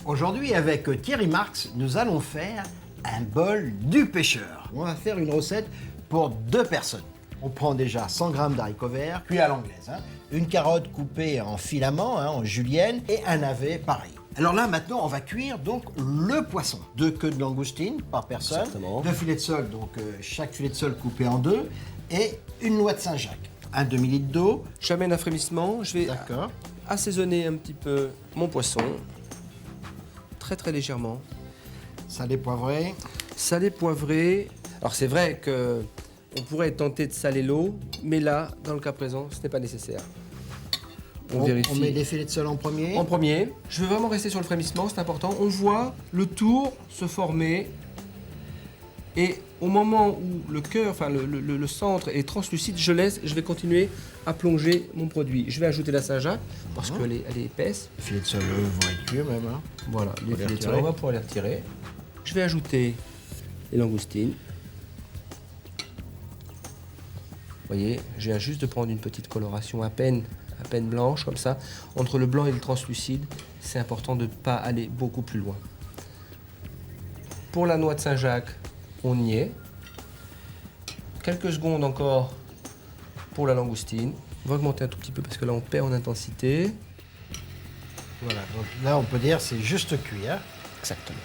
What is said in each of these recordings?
Aujourd'hui, avec Thierry Marx, nous allons faire un bol du pêcheur. On va faire une recette pour 2 personnes. On prend déjà 100 g d'haricots verts, cuits à l'anglaise, une carotte coupée en filaments, en julienne, et un navet pareil. Alors là, maintenant, on va cuire donc le poisson. 2 queues de langoustine par personne, Exactement. 2 filets de sole, donc chaque filet de sole coupé en 2, et une noix de Saint-Jacques. Un demi-litre d'eau. J'amène un frémissement, je vais D'accord. assaisonner un petit peu mon poisson, très légèrement. Salé poivré. Salé, poivré. Alors c'est vrai que on pourrait tenter de saler l'eau, mais là, dans le cas présent, ce n'est pas nécessaire. On vérifie. On met les filets de sole en premier. En premier, je veux vraiment rester sur le frémissement, c'est important. On voit le tour se former. Et au moment où le cœur, enfin le centre est translucide, je vais continuer à plonger mon produit. Je vais ajouter la Saint-Jacques parce qu'elle est épaisse. Les filets de sole vont être cuits même. Voilà, les les filets de retirer. sel, on va pouvoir les retirer. Je vais ajouter les langoustines. Vous voyez, je viens juste de prendre une petite coloration à peine blanche, comme ça. Entre le blanc et le translucide, c'est important de ne pas aller beaucoup plus loin. Pour la noix de Saint-Jacques, on y est. Quelques secondes encore pour la langoustine. On va augmenter un tout petit peu parce que là, on perd en intensité. Voilà, donc là on peut dire c'est juste cuit. Exactement.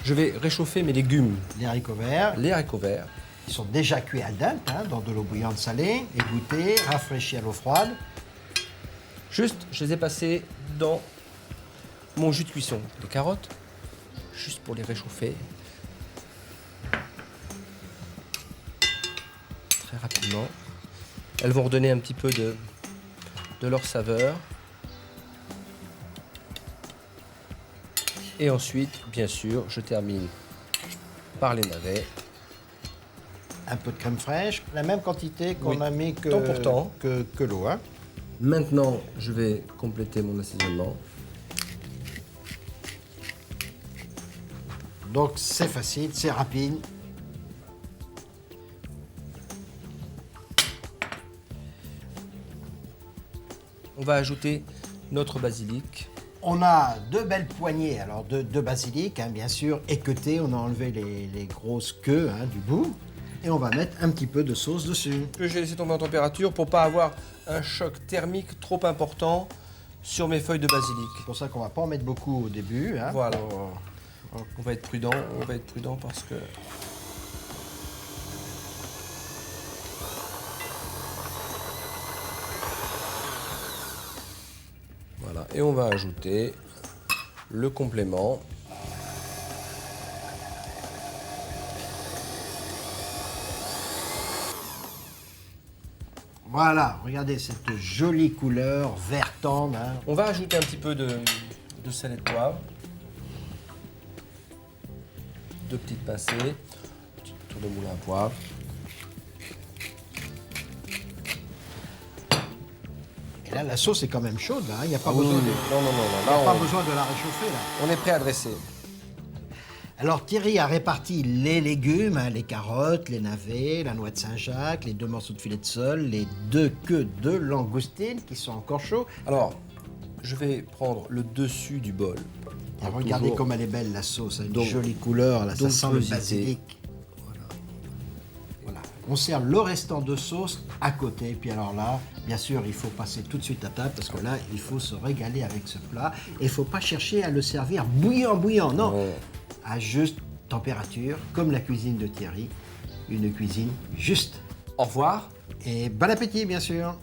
Je vais réchauffer mes légumes. Les haricots verts, Les haricots verts. ils sont déjà cuits al dente, dans de l'eau bouillante salée, égouttée, rafraîchis à l'eau froide. Juste, je les ai passés dans mon jus de cuisson. Les carottes, juste pour les réchauffer. Très rapidement. Elles vont redonner un petit peu de leur saveur. Et ensuite, bien sûr, je termine par les navets. Un peu de crème fraîche, la même quantité qu'on Oui, a mis temps pour temps. que l'eau. Maintenant, je vais compléter mon assaisonnement. Donc c'est facile, c'est rapide. On va ajouter notre basilic. On a 2 belles poignées, alors de basilic, bien sûr, équeuté. On a enlevé les grosses queues du bout. Et on va mettre un petit peu de sauce dessus. Que j'ai laissé tomber en température pour pas avoir un choc thermique trop important sur mes feuilles de basilic. C'est pour ça qu'on va pas en mettre beaucoup au début. Voilà. pour- On va être prudent parce que... Voilà, et on va ajouter le complément. Voilà, regardez cette jolie couleur vert tendre. On va ajouter un petit peu de sel et de poivre. 2 petites pincées. Un petit tour de moulin à poivre. Et là, la sauce est quand même chaude. Il n'y a pas, Oui, besoin, oui, de, non. il y a Là, pas besoin de la réchauffer. Là. on est prêt à dresser. Alors Thierry a réparti les légumes, les carottes, les navets, la noix de Saint-Jacques, les 2 morceaux de filet de sole, les 2 queues de langoustine qui sont encore chauds. Alors, je vais prendre le dessus du bol. Et regardez Toujours comme elle est belle la sauce, une Donc, jolie couleur, là, ça sent le d'onctuosité. basilic. Voilà. On sert le restant de sauce à côté. Puis alors là, bien sûr, il faut passer tout de suite à table parce que là, il faut se régaler avec ce plat. Et il ne faut pas chercher à le servir bouillant, non. Non. À juste température, comme la cuisine de Thierry. Une cuisine juste. Au revoir. Et bon appétit, bien sûr.